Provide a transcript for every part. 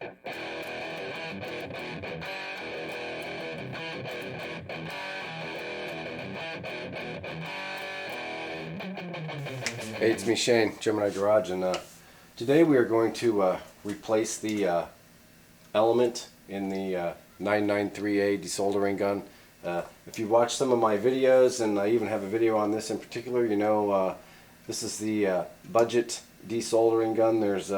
Hey, it's me, Shane, Gemini Garage, and today we are going to replace the element in the 993A De Soldering Gun. If you watch some of my videos, and I even have a video on this in particular, you know this is the budget desoldering gun. There's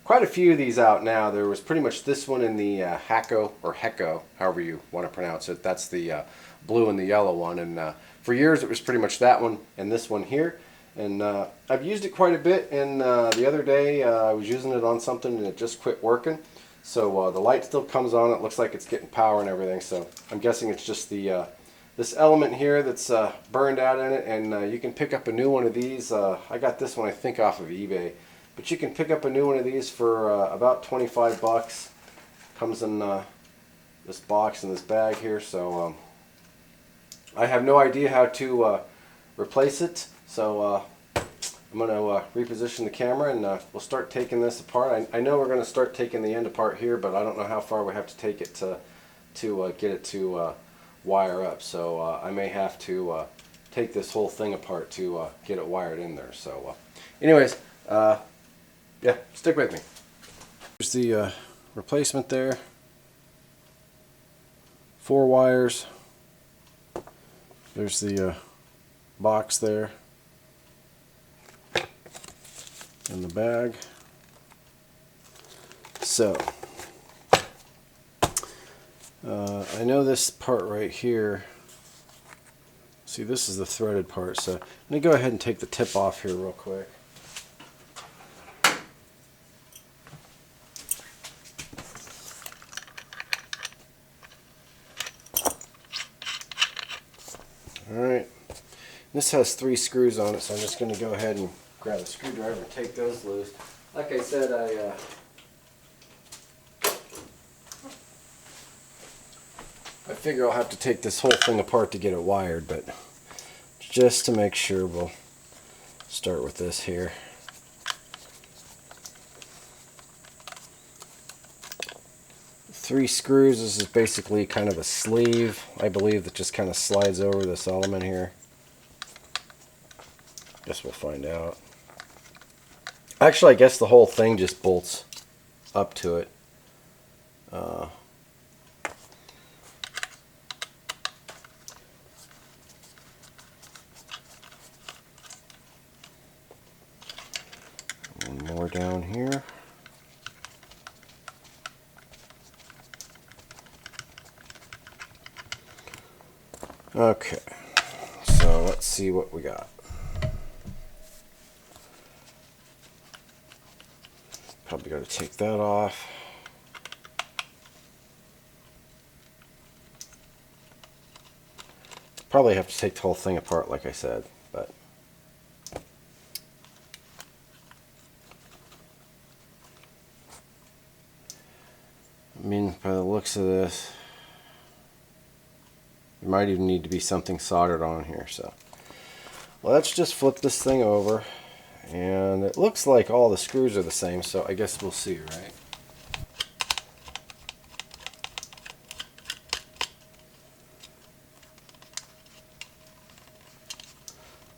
quite a few of these out now. There was pretty much this one in the Hakko, or Hecko, however you want to pronounce it. That's the blue and the yellow one, and for years it was pretty much that one and this one here. And I've used it quite a bit, and the other day I was using it on something and it just quit working. So the light still comes on, it looks like it's getting power and everything, so I'm guessing it's just the this element here that's burned out in it. And you can pick up a new one of these. I got this one I think off of eBay, but you can pick up a new one of these for about 25 bucks. Comes in this box and this bag here, so I have no idea how to replace it. So I'm going to reposition the camera, and we'll start taking this apart. I know we're going to start taking the end apart here, but I don't know how far we have to take it to get it to wire up. So I may have to take this whole thing apart to get it wired in there. So anyways, yeah, stick with me. Here's the replacement there. 4 wires. There's the box there in the bag. So I know this part right here, see, this is the threaded part, so let me go ahead and take the tip off here real quick. Alright, this has 3 screws on it, so I'm just going to go ahead and grab a screwdriver and take those loose. Like I said, I figure I'll have to take this whole thing apart to get it wired, but just to make sure, we'll start with this here. Three screws. This is basically kind of a sleeve, I believe, that just kind of slides over this element here. Guess we'll find out. Actually, I guess the whole thing just bolts up to it. One more down here. Okay, so let's see what we got. Probably got to take that off. Probably have to take the whole thing apart, like I said, but I mean, by the looks of this, there might even need to be something soldered on here. So let's just flip this thing over, and it looks like all the screws are the same, so I guess we'll see, right?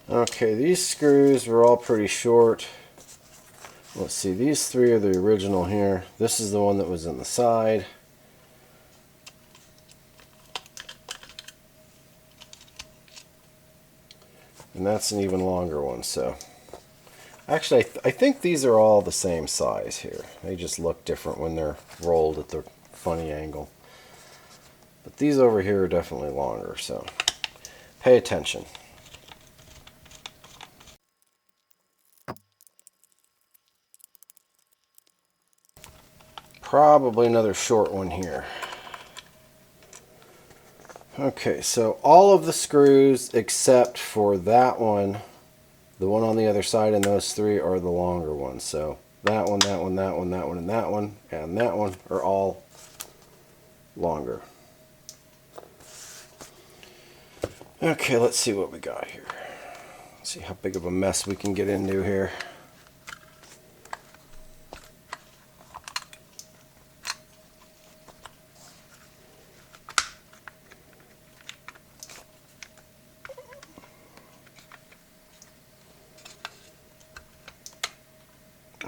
Okay, these screws are all pretty short. Let's see, these 3 are the original here. This is the one that was in the side. And that's an even longer one. So actually, I think these are all the same size here. They just look different when they're rolled at the funny angle. But these over here are definitely longer, so pay attention. Probably another short one here. Okay, so all of the screws except for that one, the one on the other side, and those 3 are the longer ones. So that one, that one, that one, that one, and that one are all longer. Okay, let's see what we got here. Let's see how big of a mess we can get into here.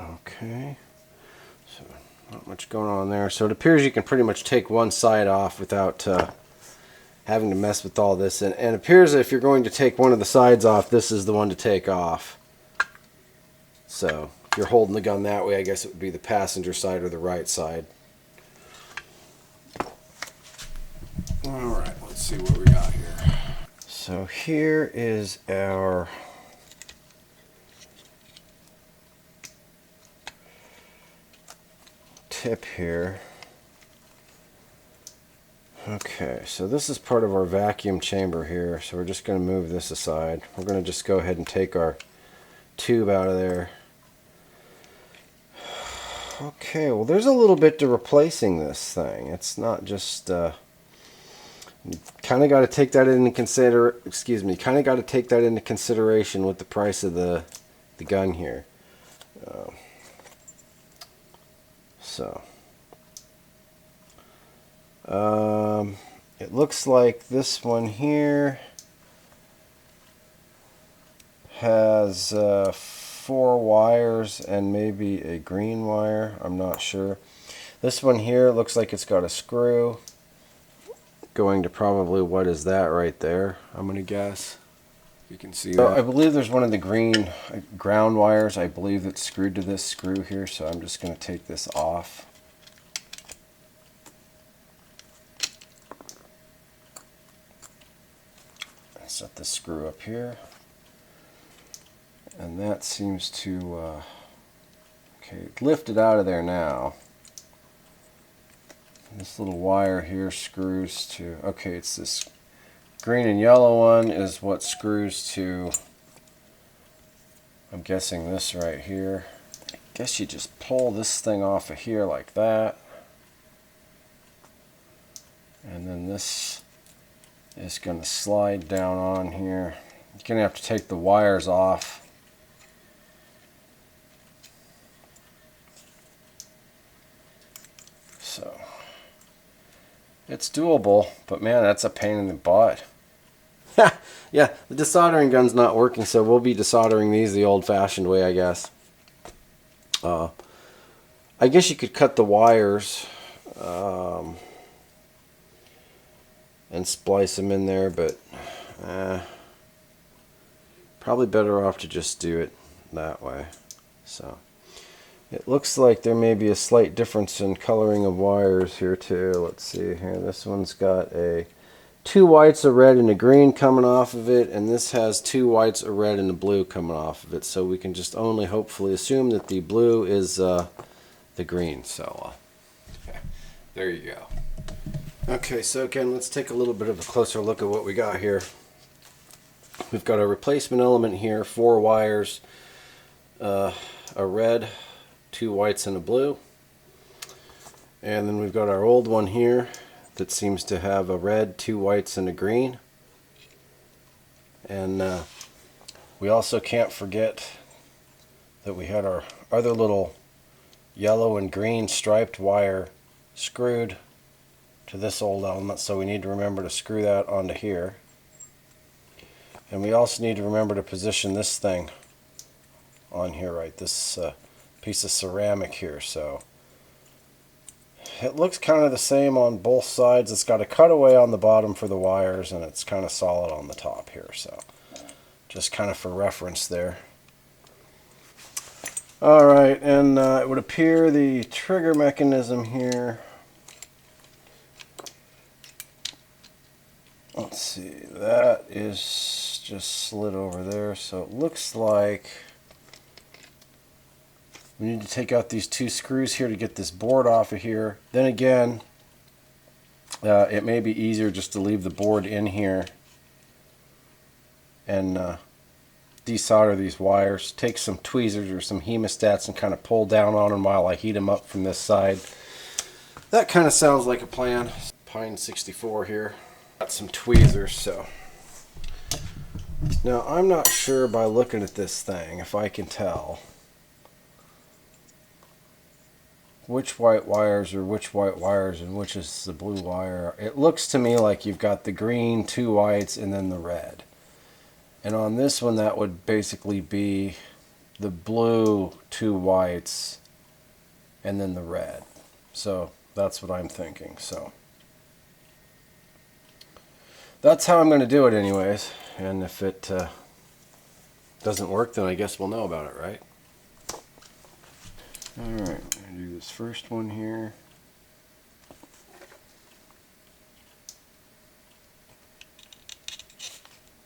Okay, so not much going on there. So it appears you can pretty much take one side off without having to mess with all this. And it appears that if you're going to take one of the sides off, this is the one to take off. So if you're holding the gun that way, I guess it would be the passenger side or the right side. Alright, let's see what we got here. So here is our tip here. Okay, so this is part of our vacuum chamber here, so we're just going to move this aside. We're going to just go ahead and take our tube out of there. Okay, well there's a little bit to replacing this thing. It's not just kind of got to take that into kind of got to take that into consideration with the price of the gun here. It looks like this one here has 4 wires and maybe a green wire. I'm not sure. This one here looks like it's got a screw going to probably, what is that right there? I'm going to guess. You can see that. I believe there's one of the green ground wires, I believe, that's screwed to this screw here, so I'm just going to take this off. Set the screw up here, and that seems to okay, lift it out of there now. This little wire here screws to, okay, it's this green and yellow one is what screws to, I'm guessing this right here. I guess you just pull this thing off of here like that, and then this is going to slide down on here. You're going to have to take the wires off. So it's doable, but man, that's a pain in the butt. Yeah, the desoldering gun's not working, so we'll be desoldering these the old-fashioned way, I guess. I guess you could cut the wires and splice them in there, but probably better off to just do it that way. So it looks like there may be a slight difference in coloring of wires here too. Let's see here. This one's got 2 whites, a red, and a green coming off of it, and this has 2 whites, a red, and a blue coming off of it. So we can just only hopefully assume that the blue is the green. So there you go. Okay, so again, let's take a little bit of a closer look at what we got here. We've got a replacement element here, 4 wires, a red, 2 whites, and a blue. And then we've got our old one here that seems to have a red, 2 whites, and a green. And we also can't forget that we had our other little yellow and green striped wire screwed to this old element, so we need to remember to screw that onto here. And we also need to remember to position this thing on here, right, this piece of ceramic here. So it looks kind of the same on both sides. It's got a cutaway on the bottom for the wires, and it's kind of solid on the top here, so just kind of for reference there. Alright, and it would appear the trigger mechanism here, let's see, that is just slid over there, so it looks like we need to take out these 2 screws here to get this board off of here. Then again, it may be easier just to leave the board in here and desolder these wires. Take some tweezers or some hemostats and kind of pull down on them while I heat them up from this side. That kind of sounds like a plan. Pine 64 here. Got some tweezers, so. Now, I'm not sure by looking at this thing if I can tell which white wires are which white wires and which is the blue wire. It looks to me like you've got the green, 2 whites, and then the red. And on this one, that would basically be the blue, 2 whites, and then the red. So that's what I'm thinking. So that's how I'm going to do it anyways. And if it doesn't work, then I guess we'll know about it, right? Alright, I'm going to do this first one here.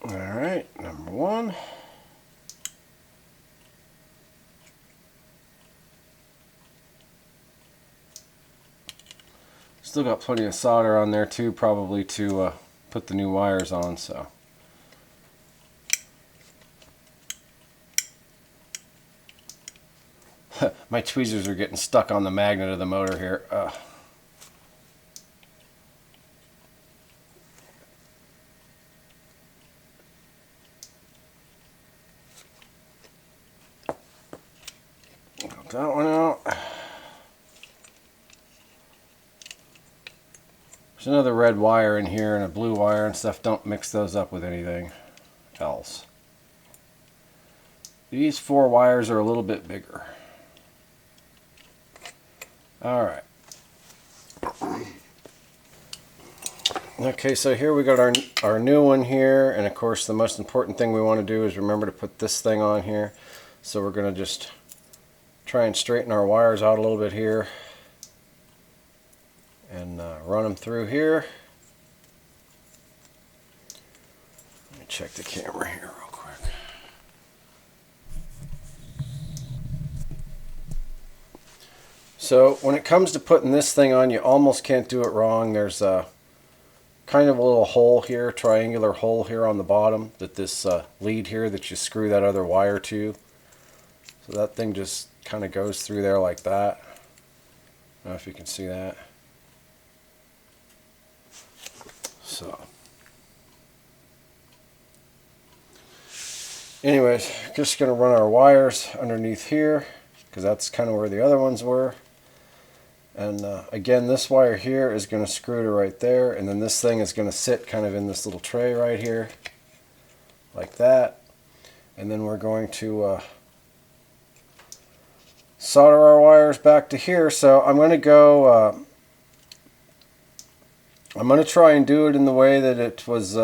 Alright, number 1. Still got plenty of solder on there too, probably to put the new wires on, so. My tweezers are getting stuck on the magnet of the motor here. Got that one out. There's another red wire in here and a blue wire and stuff. Don't mix those up with anything else. These 4 wires are a little bit bigger. Alright. Okay, so here we got our new one here, and of course the most important thing we want to do is remember to put this thing on here. So we're going to just try and straighten our wires out a little bit here and run them through here. Let me check the camera here real quick. So when it comes to putting this thing on, you almost can't do it wrong. There's a kind of a little hole here, triangular hole here on the bottom, that this lead here that you screw that other wire to. So that thing just kind of goes through there like that. I don't know if you can see that. So anyways, just going to run our wires underneath here because that's kind of where the other ones were. And again, this wire here is going to screw to right there, and then this thing is going to sit kind of in this little tray right here like that. And then we're going to solder our wires back to here. So I'm going to go I'm going to try and do it in the way that it was,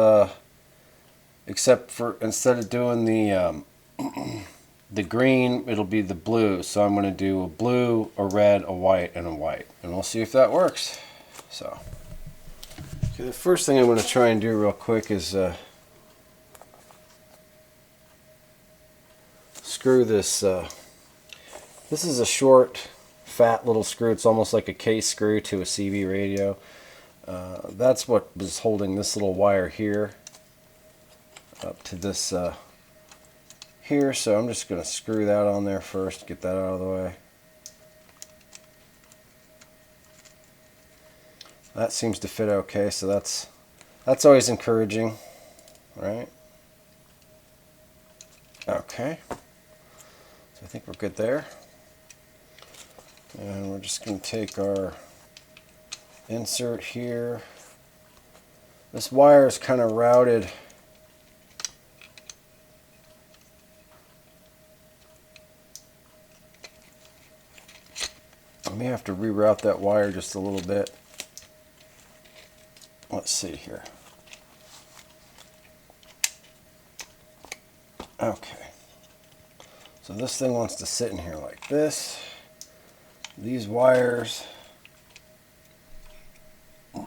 except for instead of doing the the green, it'll be the blue. So I'm going to do a blue, a red, a white, and a white. And we'll see if that works. So, okay, the first thing I'm going to try and do real quick is screw this. This is a short, fat little screw. It's almost like a case screw to a CB radio. That's what was holding this little wire here up to this here. So I'm just going to screw that on there first, get that out of the way. That seems to fit okay, so that's always encouraging, right? Okay, so I think we're good there. And we're just going to take our insert here. This wire is kind of routed. I may have to reroute that wire just a little bit. Let's see here. Okay. So this thing wants to sit in here like this. These wires are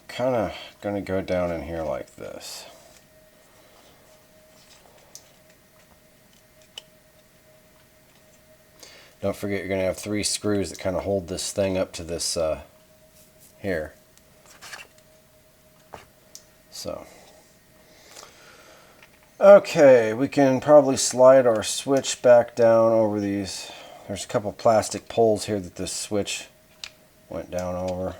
kind of going to go down in here like this. Don't forget, you're going to have 3 screws that kind of hold this thing up to this here. So, okay, we can probably slide our switch back down over these. There's a couple plastic poles here that this switch went down over.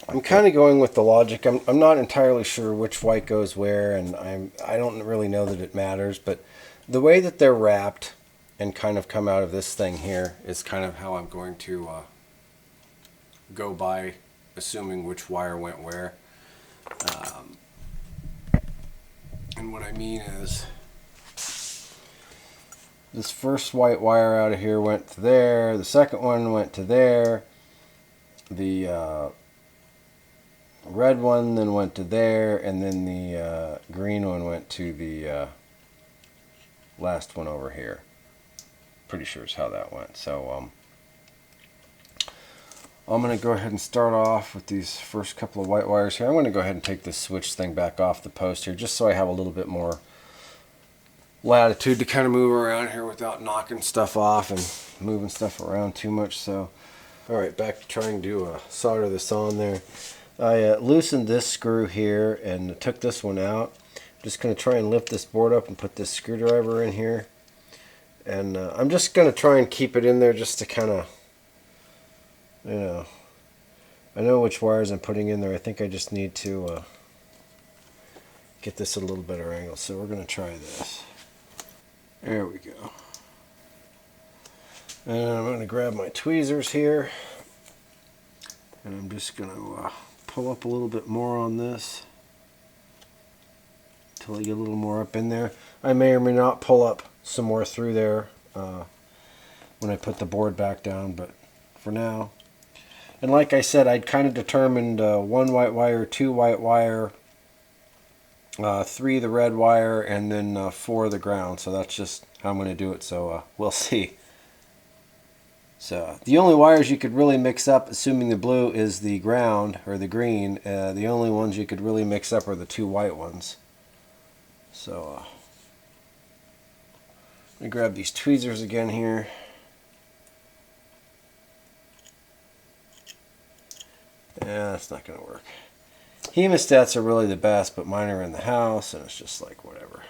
I'm kind of going with the logic. I'm not entirely sure which white goes where, and I don't really know that it matters, but The way that they're wrapped and kind of come out of this thing here is kind of how I'm going to go by, assuming which wire went where. And what I mean is, this first white wire out of here went to there, the second one went to there, the red one then went to there, and then the green one went to the last one over here. Pretty sure is how that went. So I'm going to go ahead and start off with these first couple of white wires here. I'm going to go ahead and take this switch thing back off the post here, just so I have a little bit more latitude to kind of move around here without knocking stuff off and moving stuff around too much. So, all right, back to trying to solder this on there. I loosened this screw here and took this one out. I'm just going to try and lift this board up and put this screwdriver in here. And I'm just going to try and keep it in there just to kind of, you know, I know which wires I'm putting in there. I think I just need to get this at a little better angle. So we're going to try this. There we go. And I'm going to grab my tweezers here. And I'm just going to pull up a little bit more on this until I get a little more up in there. I may or may not pull up some more through there when I put the board back down, but for now. And like I said, I'd kind of determined 1 white wire, 2 white wire, 3 the red wire, and then 4 the ground. So that's just how I'm going to do it. So we'll see. So the only wires you could really mix up, assuming the blue is the ground or the green, the only ones you could really mix up are the 2 white ones. So let me grab these tweezers again here. Yeah, that's not going to work. Hemostats are really the best, but mine are in the house, and it's just like whatever.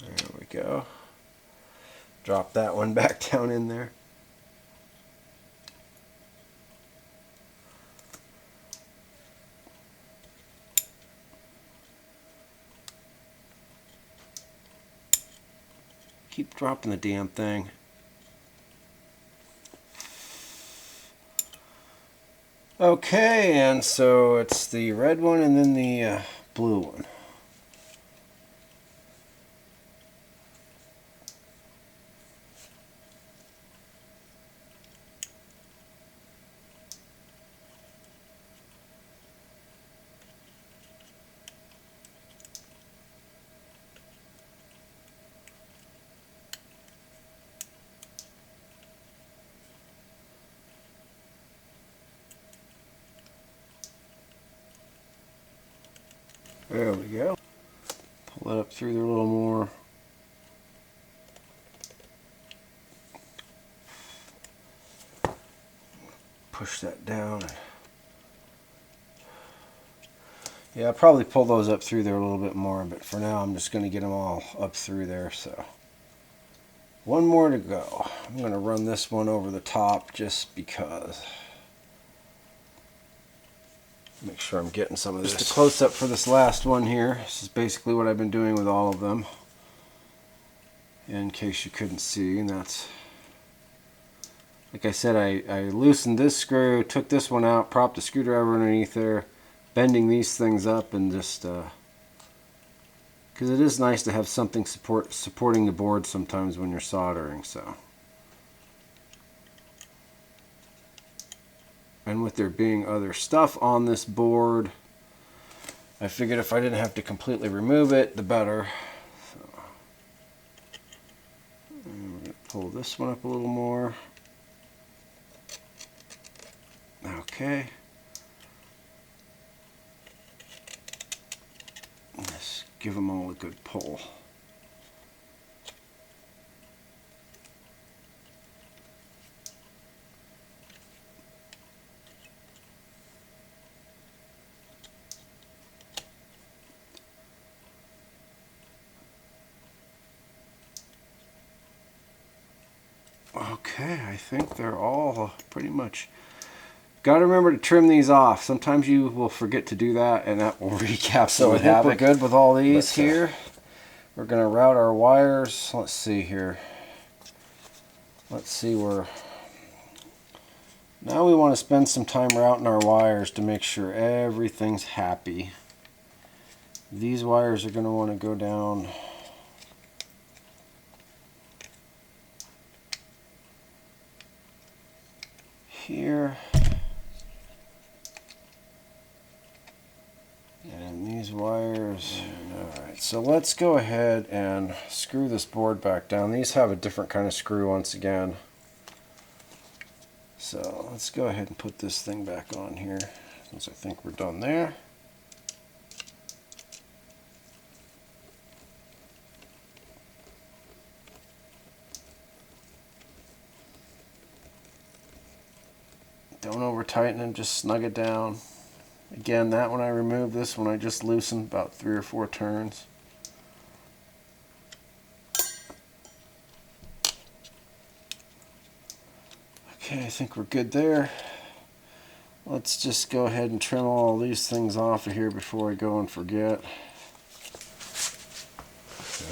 There we go. Drop that one back down in there. Keep dropping the damn thing. Okay, and so it's the red one and then the blue one. There we go. Pull that up through there a little more. Push that down. Yeah, I'll probably pull those up through there a little bit more, but for now I'm just going to get them all up through there. So one more to go. I'm going to run this one over the top just because. Make sure I'm getting some of this. Just a close up for this last one here. This is basically what I've been doing with all of them, in case you couldn't see. And that's, like I said, I loosened this screw, took this one out, propped the screwdriver underneath there, bending these things up, and just because it is nice to have something supporting the board sometimes when you're soldering. So, and with there being other stuff on this board, I figured if I didn't have to completely remove it, the better. So, I'm going to pull this one up a little more. Okay. Let's give them all a good pull. Okay, I think they're all pretty much. Got to remember to trim these off. Sometimes you will forget to do that, and that will recap. So I think we're good with all these here. We're going to route our wires. Let's see here. Let's see where. Now we want to spend some time routing our wires to make sure everything's happy. These wires are going to want to go down here. And these wires. Alright, so let's go ahead and screw this board back down. These have a different kind of screw once again. So let's go ahead and put this thing back on here, since I think we're done there. Don't over tighten them, just snug it down. Again, that one I removed, this one I just loosened about 3 or 4 turns. Okay, I think we're good there. Let's just go ahead and trim all these things off of here before I go and forget.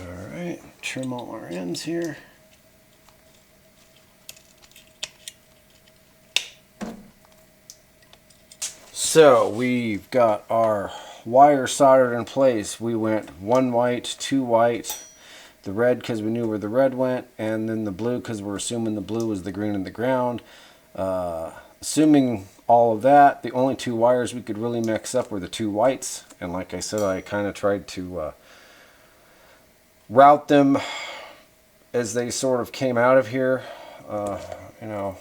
Alright, trim all our ends here. So we've got our wire soldered in place. We went 1 white, 2 white, the red because we knew where the red went, and then the blue because we're assuming the blue was the green in the ground. Assuming all of that, the only 2 wires we could really mix up were the 2 whites, and like I said, I kind of tried to route them as they sort of came out of here, you know,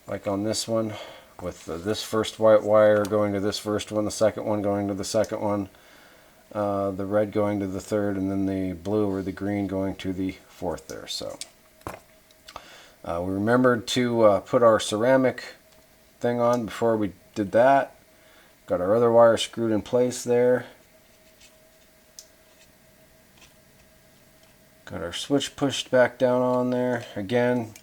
like on this one, with this first white wire going to this first one, the second one going to the second one, the red going to the third, and then the blue or the green going to the fourth there. So we remembered to put our ceramic thing on before we did that. Got our other wire screwed in place there. Got our switch pushed back down on there. Again,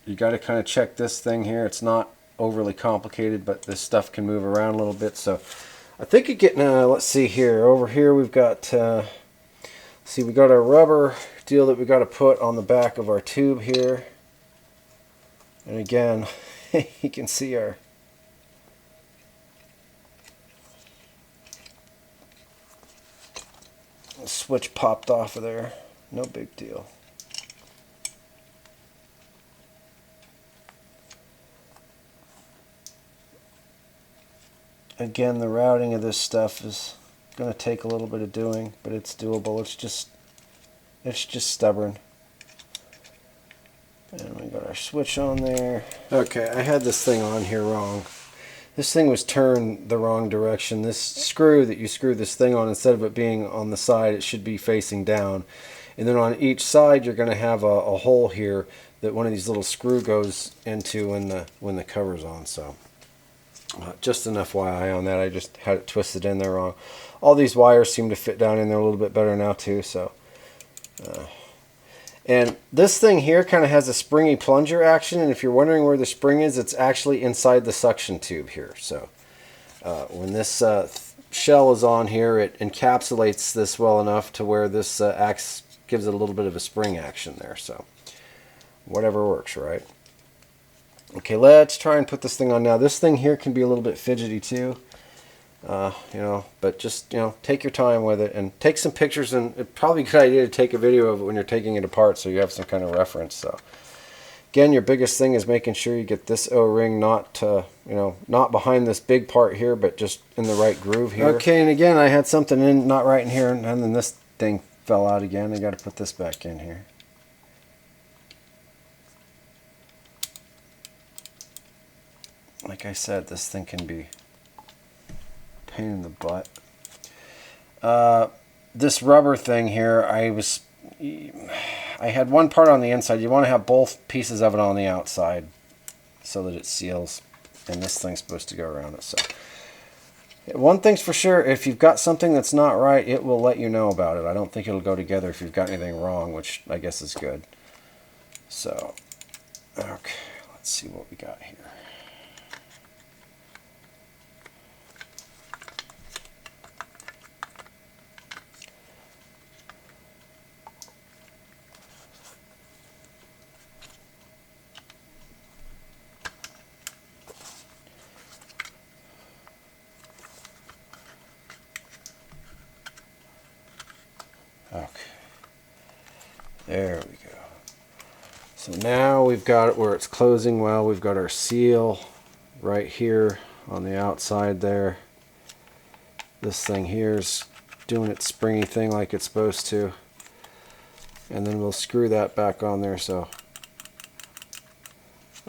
you got to kind of check this thing here. It's not overly complicated, but this stuff can move around a little bit. So I think you're getting, let's see here. Over here we've got, see, we got our rubber deal that we got to put on the back of our tube here. And again, you can see our switch popped off of there. No big deal. Again, the routing of this stuff is going to take a little bit of doing, but it's doable. It's just stubborn. And we got our switch on there. Okay, I had this thing on here wrong. This thing was turned the wrong direction. This screw that you screw this thing on, instead of it being on the side, it should be facing down. And then on each side, you're going to have a hole here that one of these little screw goes into when the cover's on. So just an FYI on that. I just had it twisted in there wrong. All these wires seem to fit down in there a little bit better now too. So, and this thing here kind of has a springy plunger action. And if you're wondering where the spring is, it's actually inside the suction tube here. So when this shell is on here, it encapsulates this well enough to where this gives it a little bit of a spring action there. So whatever works, right? Okay, let's try and put this thing on now. This thing here can be a little bit fidgety too, you know, but just, you know, take your time with it and take some pictures, and it's probably a good idea to take a video of it when you're taking it apart so you have some kind of reference. So again, your biggest thing is making sure you get this O-ring not, you know, not behind this big part here, but just in the right groove here. Okay, and again, I had something in not right in here, and then this thing fell out again. I got to put this back in here. Like I said, this thing can be a pain in the butt. This rubber thing here, I had one part on the inside. You want to have both pieces of it on the outside so that it seals, and this thing's supposed to go around it. So one thing's for sure, if you've got something that's not right, it will let you know about it. I don't think it'll go together if you've got anything wrong, which I guess is good. So, okay, let's see what we got here. Okay, there we go. So now we've got it where it's closing well. We've got our seal right here on the outside there. This thing here is doing its springy thing like it's supposed to. And then we'll screw that back on there. So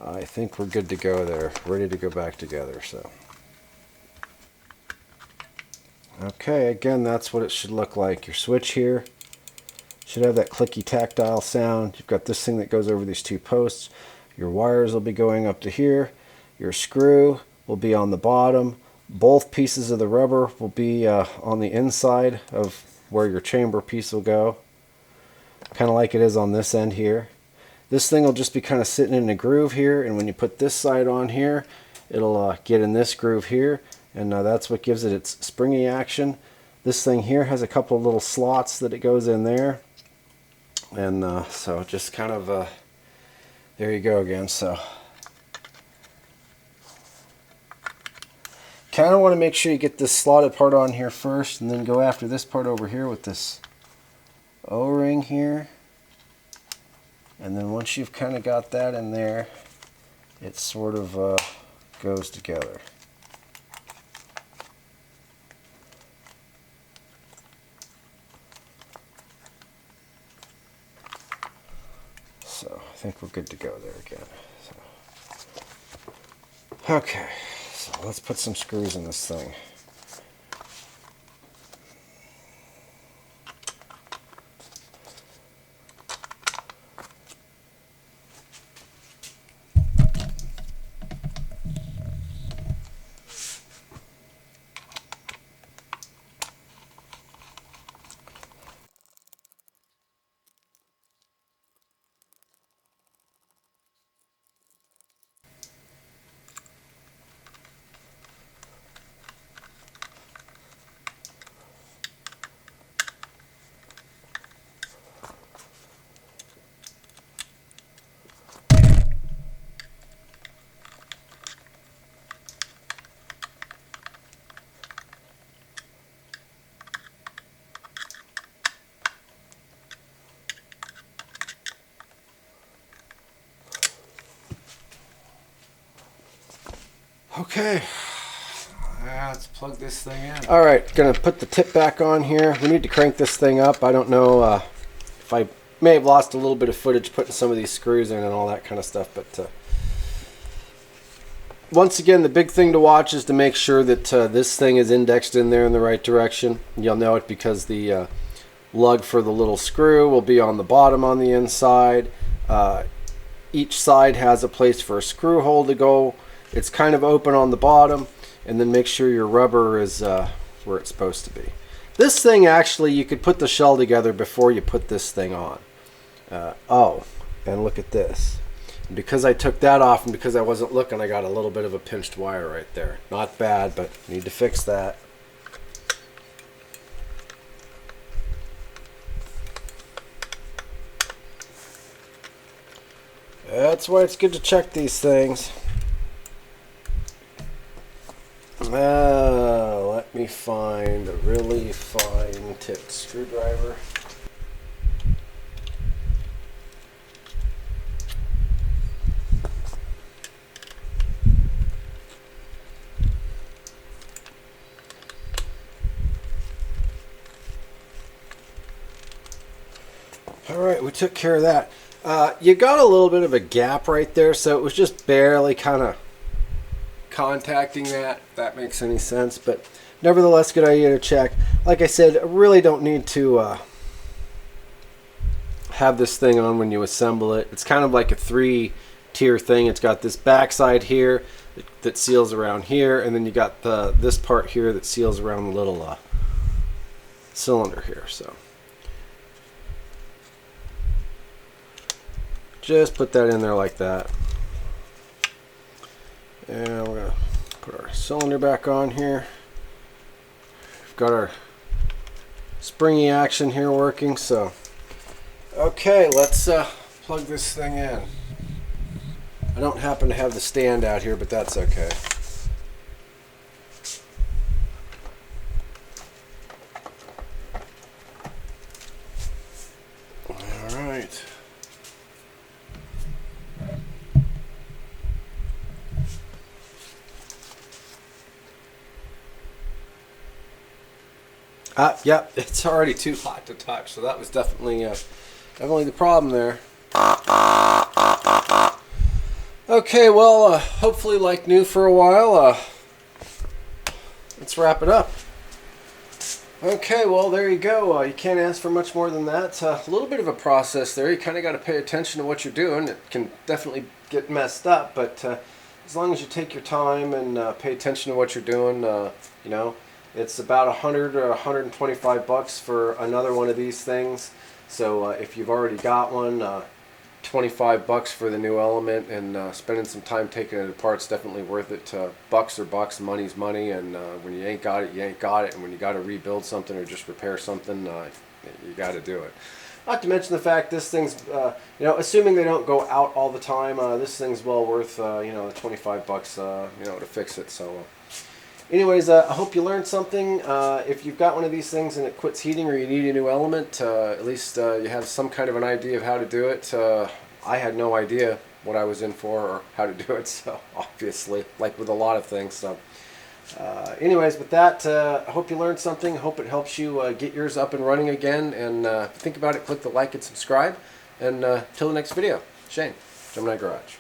I think we're good to go there. Ready to go back together. So okay, again, that's what it should look like. Your switch here should have that clicky tactile sound. You've got this thing that goes over these two posts. Your wires will be going up to here. Your screw will be on the bottom. Both pieces of the rubber will be on the inside of where your chamber piece will go. Kind of like it is on this end here. This thing will just be kind of sitting in a groove here, and when you put this side on here, it'll get in this groove here, and that's what gives it its springy action. This thing here has a couple of little slots that it goes in there. And so just kind of, there you go again. So kind of want to make sure you get this slotted part on here first, and then go after this part over here with this O-ring here. And then once you've kind of got that in there, it sort of goes together. So I think we're good to go there again. So, okay, so let's put some screws in this thing. Okay, let's plug this thing in. All right, gonna put the tip back on here. We need to crank this thing up. I don't know if I may have lost a little bit of footage putting some of these screws in and all that kind of stuff, but once again, the big thing to watch is to make sure that this thing is indexed in there in the right direction. You'll know it because the lug for the little screw will be on the bottom on the inside. Each side has a place for a screw hole to go. It's kind of open on the bottom, and then make sure your rubber is where it's supposed to be. This thing, actually, you could put the shell together before you put this thing on. Oh, and look at this. And because I took that off and because I wasn't looking, I got a little bit of a pinched wire right there. Not bad, but need to fix that. That's why it's good to check these things. Let me find a really fine tipped screwdriver. Alright, we took care of that. You got a little bit of a gap right there, so it was just barely kind of contacting that, if that makes any sense, but nevertheless, good idea to check. Like I said, I really don't need to have this thing on when you assemble it. It's kind of like a three-tier thing. It's got this backside here that seals around here, and then you got this part here that seals around the little cylinder here. So Just put that in there like that. And we're going to put our cylinder back on here. We've got our springy action here working, so okay, let's plug this thing in. I don't happen to have the stand out here, but that's okay. All right. Yep, it's already too hot to touch, so that was definitely the problem there. Okay, well, hopefully like new for a while. Let's wrap it up. Okay, well, there you go. You can't ask for much more than that. A little bit of a process there. You kind of got to pay attention to what you're doing. It can definitely get messed up, but as long as you take your time and pay attention to what you're doing, you know, it's about 100 or 125 bucks for another one of these things. So if you've already got one, 25 bucks for the new element, and spending some time taking it apart is definitely worth it. Bucks are bucks, money's money, and when you ain't got it, you ain't got it. And when you got to rebuild something or just repair something, you got to do it. Not to mention the fact this thing's, you know, assuming they don't go out all the time, this thing's well worth, you know, 25 bucks, you know, to fix it. So. Anyways, I hope you learned something. If you've got one of these things and it quits heating or you need a new element, at least you have some kind of an idea of how to do it. I had no idea what I was in for or how to do it, so obviously, like with a lot of things. So, anyways, with that, I hope you learned something. I hope it helps you get yours up and running again. And if you think about it, click the like and subscribe. And till the next video, Shane, Gemini Garage.